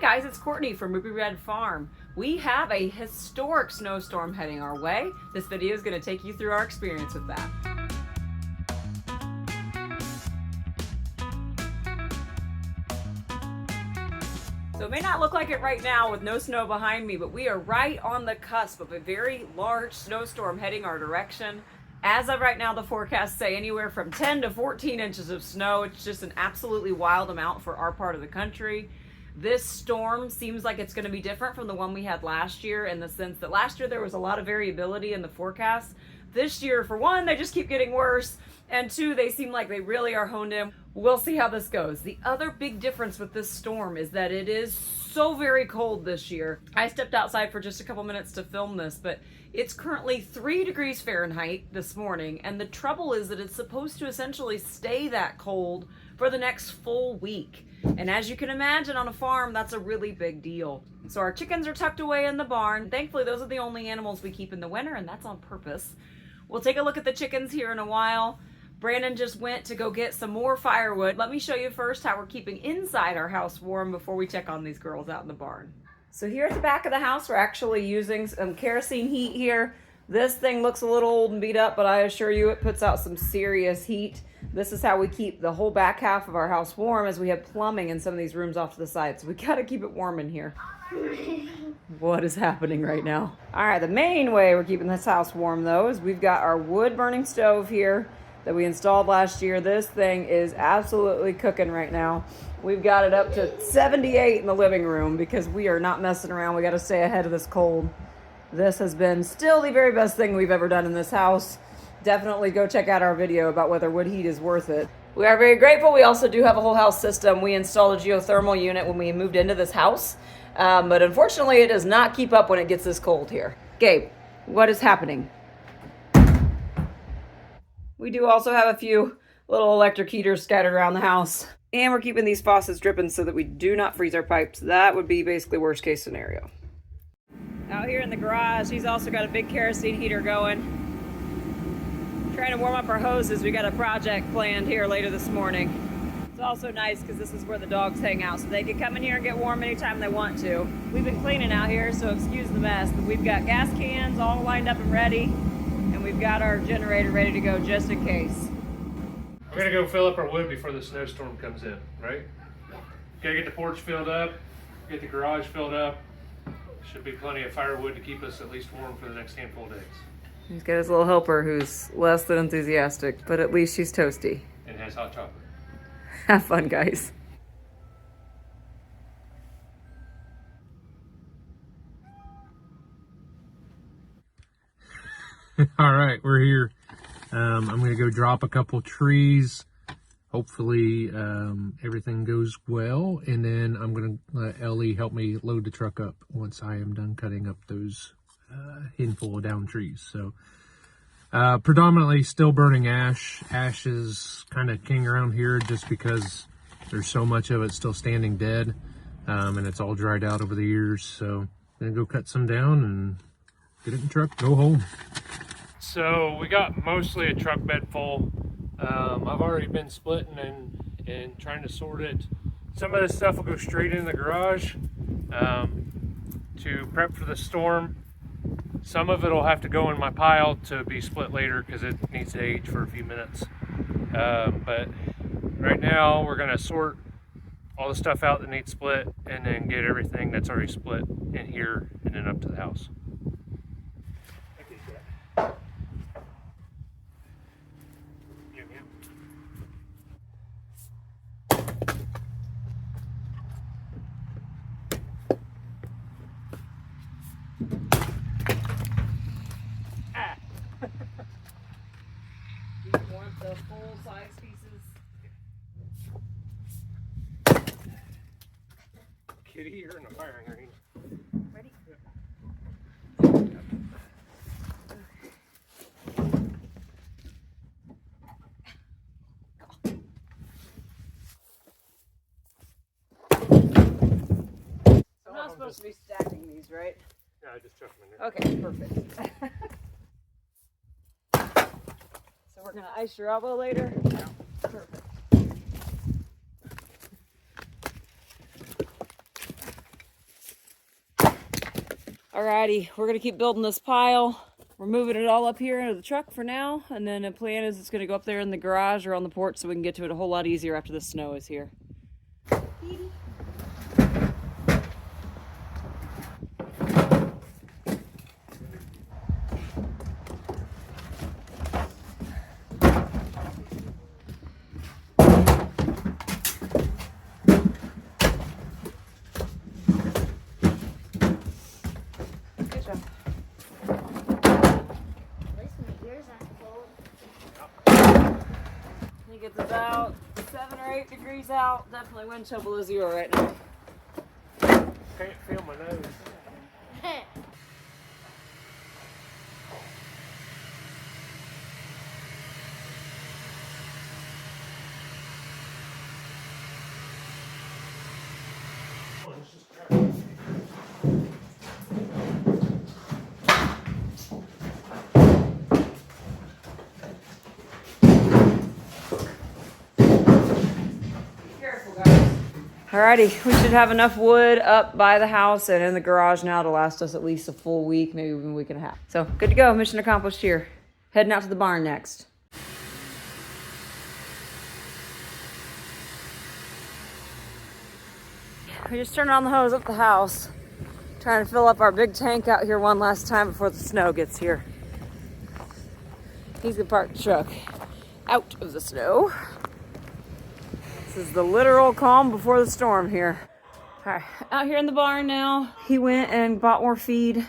guys, it's Courtney from Ruby Red Farm. We have a historic snowstorm heading our way. This video is going to take you through our experience with that. So it may not look like it right now with no snow behind me, but we are right on the cusp of a very large snowstorm heading our direction. As of right now, the forecasts say anywhere from 10 to 14 inches of snow. It's just an absolutely wild amount for our part of the country. This storm seems like it's going to be different from the one we had last year, in the sense that last year there was a lot of variability in the forecast. This year, for one, they just keep getting worse, and two, they seem like they really are honed in. We'll see how this goes. The other big difference with this storm is that it is so very cold this year. I stepped outside for just a couple minutes to film this, but it's currently 3 degrees Fahrenheit this morning, and the trouble is that it's supposed to essentially stay that cold for the next full week. And as you can imagine, on a farm, that's a really big deal. So our chickens are tucked away in the barn. Thankfully, those are the only animals we keep in the winter, and that's on purpose. We'll take a look at the chickens here in a while. Brandon just went to go get some more firewood. Let me show you first how we're keeping inside our house warm before we check on these girls out in the barn. So here at the back of the house, we're actually using some kerosene heat here. This thing looks a little old and beat up, but I assure you it puts out some serious heat. This is how we keep the whole back half of our house warm, as we have plumbing in some of these rooms off to the side. So we gotta keep it warm in here. What is happening right now? All right, the main way we're keeping this house warm though is we've got our wood burning stove here that we installed last year. This thing is absolutely cooking right now. We've got it up to 78 in the living room because we are not messing around. We got to stay ahead of this cold. This has been still the very best thing we've ever done in this house. Definitely go check out our video about whether wood heat is worth it. We are very grateful. We also do have a whole house system. We installed a geothermal unit when we moved into this house, but unfortunately it does not keep up when it gets this cold here. Gabe, what is happening? We do also have a few little electric heaters scattered around the house. And we're keeping these faucets dripping so that we do not freeze our pipes. That would be basically worst case scenario. Out here in the garage, he's also got a big kerosene heater going. Trying to warm up our hoses. We got a project planned here later this morning. It's also nice because this is where the dogs hang out, so they can come in here and get warm anytime they want to. We've been cleaning out here, so excuse the mess, but we've got gas cans all lined up and ready, and we've got our generator ready to go just in case. We're gonna go fill up our wood before the snowstorm comes in, right? Gotta get the porch filled up, get the garage filled up. Should be plenty of firewood to keep us at least warm for the next handful of days. He's got his little helper who's less than enthusiastic, but at least she's toasty. And has hot chocolate. Have fun, guys. All right, we're here. I'm going to go drop a couple trees. Hopefully everything goes well, and then I'm going to let Ellie help me load the truck up once I am done cutting up those handful of down trees. So predominantly still burning ash. Ash is kind of king around here just because there's so much of it still standing dead, and it's all dried out over the years. So I'm going to go cut some down and get it in the truck, go home. So we got mostly a truck bed full. I've already been splitting and trying to sort it. Some of this stuff will go straight in the garage to prep for the storm. Some of it will have to go in my pile to be split later because it needs to age for a few minutes. But right now we're going to sort all the stuff out that needs split and then get everything that's already split in here and then up to the house. The full-size pieces. Kitty, you're in a firing range. Ready? I'm not supposed to be stacking these, right? Yeah, I just chuck them in there. Okay, perfect. So we're gonna ice your elbow later? Yeah. Perfect. Alrighty, we're gonna keep building this pile. We're moving it all up here into the truck for now, and then the plan is it's gonna go up there in the garage or on the porch so we can get to it a whole lot easier after the snow is here. It's about 7 or 8 degrees out. Definitely wind chill below 0 right now. Can't feel my nose. Alrighty, we should have enough wood up by the house and in the garage now to last us at least a full week, maybe even a week and a half. So good to go, mission accomplished here. Heading out to the barn next. We just turned on the hose up the house, trying to fill up our big tank out here one last time before the snow gets here. He's gonna park the truck out of the snow. This is the literal calm before the storm here. All right, out here in the barn now. He went and bought more feed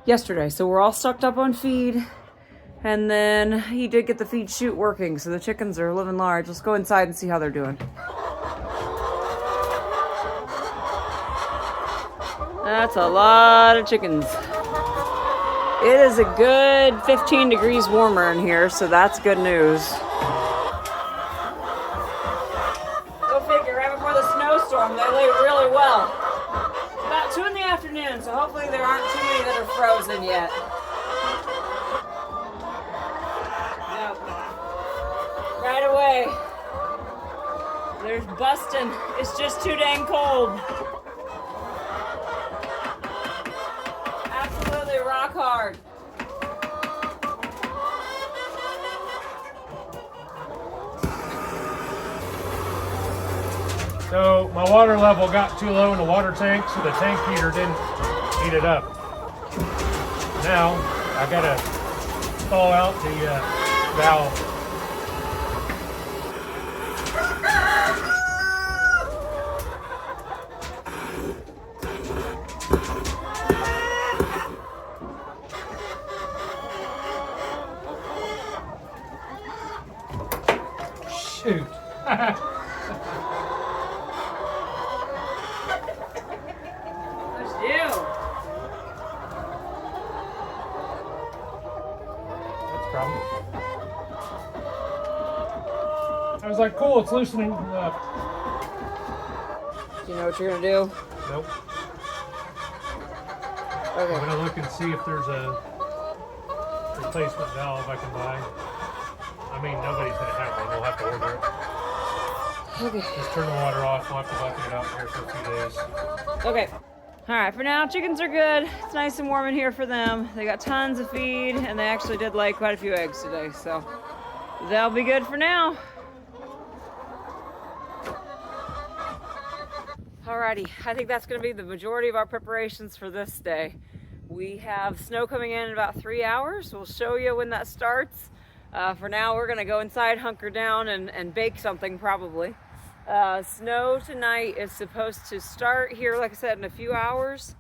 yesterday, so we're all stocked up on feed. And then he did get the feed chute working, so the chickens are living large. Let's go inside and see how they're doing. That's a lot of chickens. It is a good 15 degrees warmer in here, so that's good news. Snowstorm, they lay really well. About 2 in the afternoon, so hopefully there aren't too many that are frozen yet. Yep. Right away. There's busting. It's just too dang cold. Absolutely rock hard. So my water level got too low in the water tank, so the tank heater didn't heat it up. Now I gotta thaw out the valve. Shoot. I was like, cool, it's loosening up. Do you know what you're gonna do? Nope. Okay. I'm gonna look and see if there's a replacement valve I can buy. I mean, nobody's gonna have one, we'll have to order it. Okay. Just turn the water off, we'll have to bucket it out here for a few days. Okay. Alright, for now, chickens are good. It's nice and warm in here for them. They got tons of feed, and they actually did lay quite a few eggs today, so they'll be good for now. Alrighty, I think that's going to be the majority of our preparations for this day. We have snow coming in about 3 hours. We'll show you when that starts. For now, we're going to go inside, hunker down, and bake something probably. Snow tonight is supposed to start here, like I said, in a few hours.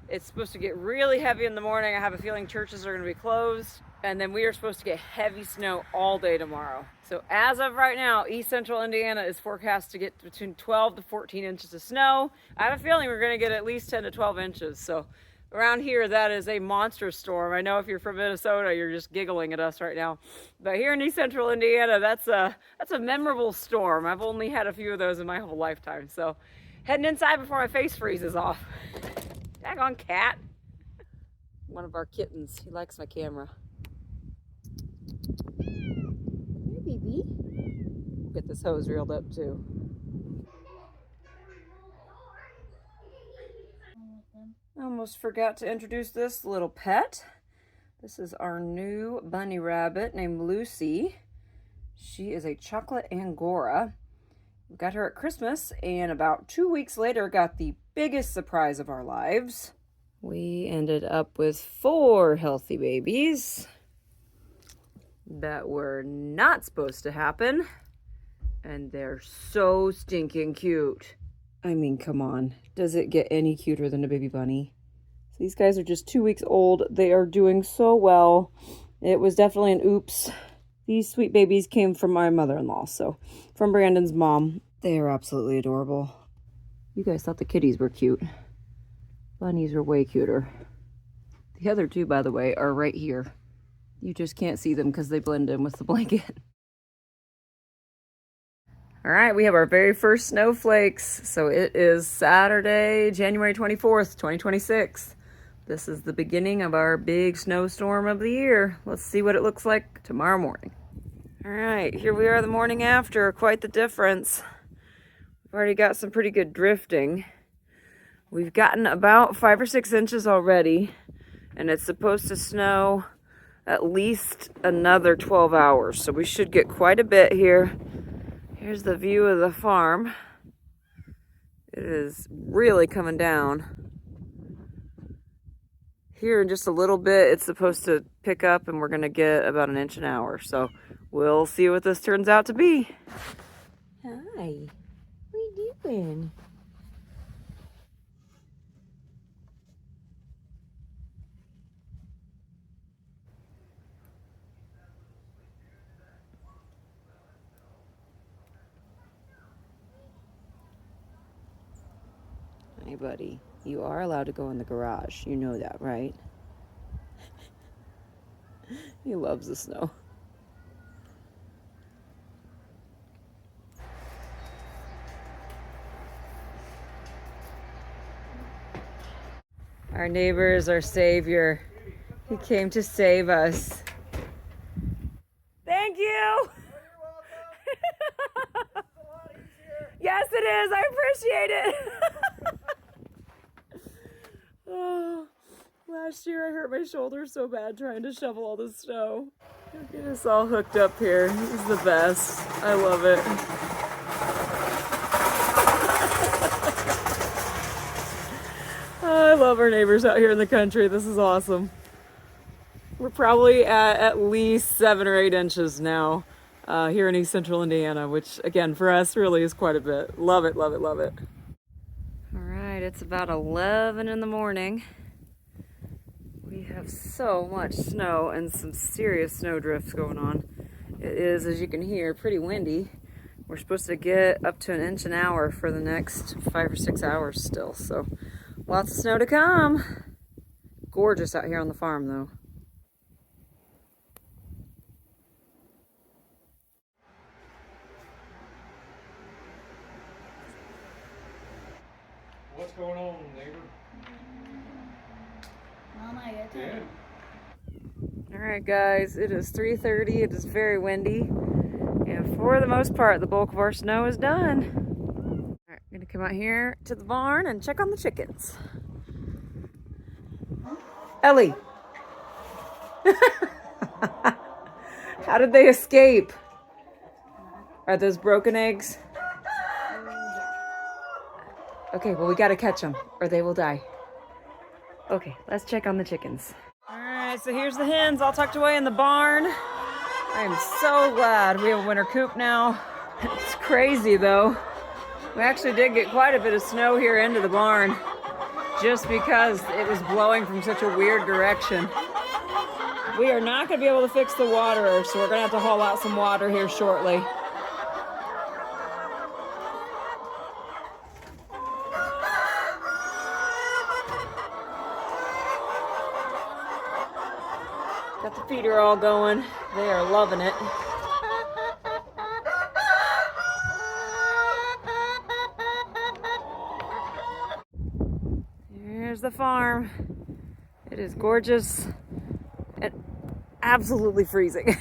It's supposed to get really heavy in the morning. I have a feeling churches are going to be closed. And then we are supposed to get heavy snow all day tomorrow. So as of right now, East Central Indiana is forecast to get between 12 to 14 inches of snow. I have a feeling we're going to get at least 10 to 12 inches. So around here, that is a monster storm. I know if you're from Minnesota, you're just giggling at us right now. But here in East Central Indiana, that's a memorable storm. I've only had a few of those in my whole lifetime. So heading inside before my face freezes off. Daggone cat. One of our kittens. He likes my camera. Here, baby. Get this hose reeled up too. Oh almost forgot to introduce this little pet. This is our new bunny rabbit named Lucy. She is a chocolate Angora. We got her at Christmas, and about 2 weeks later got the biggest surprise of our lives. We ended up with 4 healthy babies. That were not supposed to happen. And they're so stinking cute. I mean, come on. Does it get any cuter than a baby bunny? So these guys are just 2 weeks old. They are doing so well. It was definitely an oops. These sweet babies came from my mother-in-law, so from Brandon's mom. They are absolutely adorable. You guys thought the kitties were cute. Bunnies are way cuter. The other 2, by the way, are right here. You just can't see them because they blend in with the blanket. All right, we have our very first snowflakes. So it is Saturday, January 24th, 2026. This is the beginning of our big snowstorm of the year. Let's see what it looks like tomorrow morning. All right, here we are the morning after. Quite the difference. We've already got some pretty good drifting. We've gotten about 5 or 6 inches already, and it's supposed to snow at least another 12 hours. So we should get quite a bit here. Here's the view of the farm. It is really coming down. Here in just a little bit, it's supposed to pick up and we're gonna get about 1 inch an hour. So we'll see what this turns out to be. Hi, what are you doing? Hey buddy, you are allowed to go in the garage. You know that, right? He loves the snow. Our neighbor is our savior. He came to save us. Thank you! Yes, it is. I appreciate it. Oh, last year I hurt my shoulder so bad trying to shovel all the snow. Get us all hooked up here. This is the best. I love it. I love our neighbors out here in the country. This is awesome. We're probably at least 7 or 8 inches now here in East Central Indiana, which again for us really is quite a bit. Love it, love it, love it. All right, it's about 11 in the morning. We have so much snow and some serious snow drifts going on. It is, as you can hear, pretty windy. We're supposed to get up to 1 inch an hour for the next 5 or 6 hours still, so lots of snow to come. Gorgeous out here on the farm though. What's going on, neighbor? Yeah. All right, guys, it is 3:30. It is very windy, and for the most part, the bulk of our snow is done. All right, I'm gonna come out here to the barn and check on the chickens. Ellie, how did they escape? Are those broken eggs? Okay, well, we gotta catch them or they will die. Okay, let's check on the chickens. All right, so here's the hens all tucked away in the barn. I am so glad we have a winter coop now. It's crazy though. We actually did get quite a bit of snow here into the barn just because it was blowing from such a weird direction. We are not gonna be able to fix the water, so we're gonna have to haul out some water here shortly. Got the feeder all going. They are loving it. Here's the farm. It is gorgeous and absolutely freezing.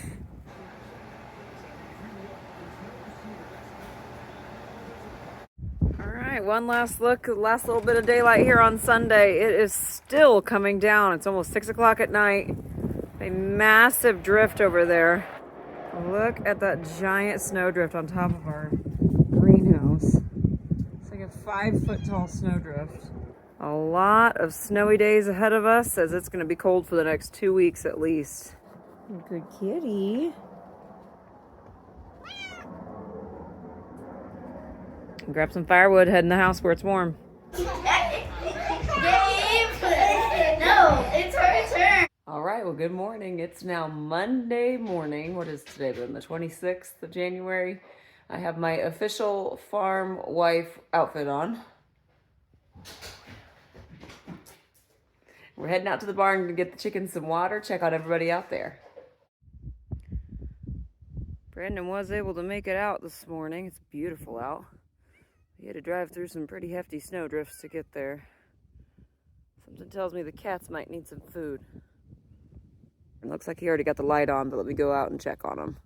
All right, one last look, last little bit of daylight here on Sunday. It is still coming down. It's almost 6 o'clock at night. A massive drift over there. Look at that giant snowdrift on top of our greenhouse. It's like a 5-foot tall snowdrift. A lot of snowy days ahead of us, as it's going to be cold for the next 2 weeks at least. Good kitty. Grab some firewood, head in the house where it's warm. No, it's her turn. All right, well, good morning. It's now Monday morning. What is today then? The 26th of January. I have my official farm wife outfit on. We're heading out to the barn to get the chickens some water, check out everybody out there. Brandon was able to make it out this morning. It's beautiful out. He had to drive through some pretty hefty snowdrifts to get there. Something tells me the cats might need some food. It looks like he already got the light on, but let me go out and check on him.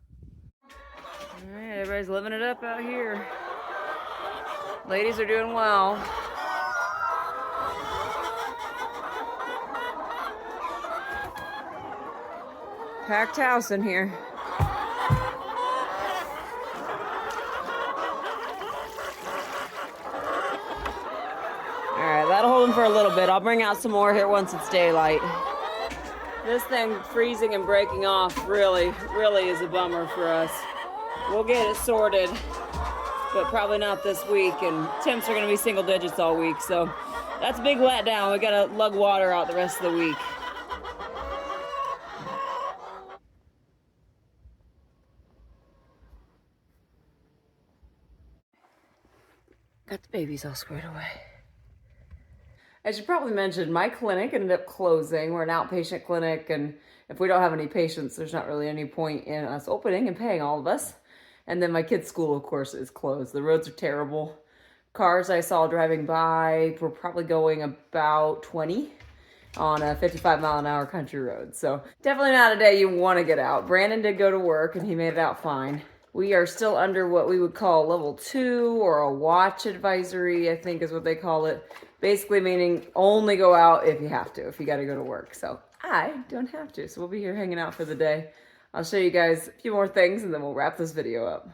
All right, everybody's living it up out here. Ladies are doing well. Packed house in here. Alright, that'll hold them for a little bit. I'll bring out some more here once it's daylight. This thing freezing and breaking off really is a bummer for us. We'll get it sorted, but probably not this week, and temps are going to be single digits all week, so that's a big letdown. We got to lug water out the rest of the week. Got the babies all squared away. As you probably mentioned, my clinic ended up closing. We're an outpatient clinic, and if we don't have any patients, there's not really any point in us opening and paying all of us. And then my kids' school, of course, is closed. The roads are terrible. Cars I saw driving by were probably going about 20 on a 55-mile-an-hour country road. So definitely not a day you want to get out. Brandon did go to work, and he made it out fine. We are still under what we would call level 2 or a watch advisory, I think is what they call it. Basically meaning only go out if you have to, if you got to go to work. So I don't have to, so we'll be here hanging out for the day. I'll show you guys a few more things and then we'll wrap this video up.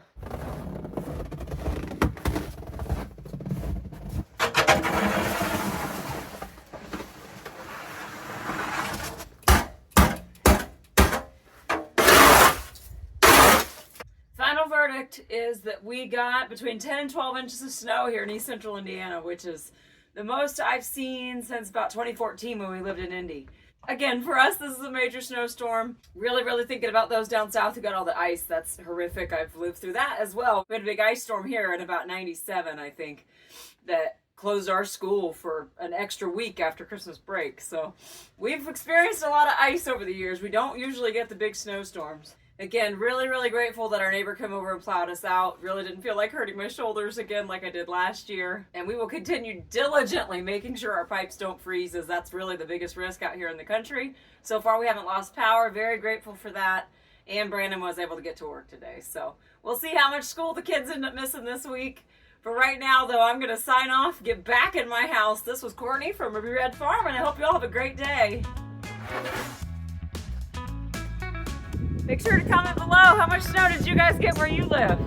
Final verdict is that we got between 10 and 12 inches of snow here in East Central Indiana, which is the most I've seen since about 2014 when we lived in Indy. Again, for us, this is a major snowstorm. Really thinking about those down south who got all the ice. That's horrific. I've lived through that as well. We had a big ice storm here in about 97, I think, that closed our school for an extra week after Christmas break. So we've experienced a lot of ice over the years. We don't usually get the big snowstorms. Again, really grateful that our neighbor came over and plowed us out. Really didn't feel like hurting my shoulders again like I did last year. And we will continue diligently making sure our pipes don't freeze, as that's really the biggest risk out here in the country. So far we haven't lost power. Very grateful for that. And Brandon was able to get to work today. So we'll see how much school the kids end up missing this week. For right now, though, I'm going to sign off, get back in my house. This was Courtney from Ruby Red Farm, and I hope you all have a great day. Make sure to comment below how much snow did you guys get where you live?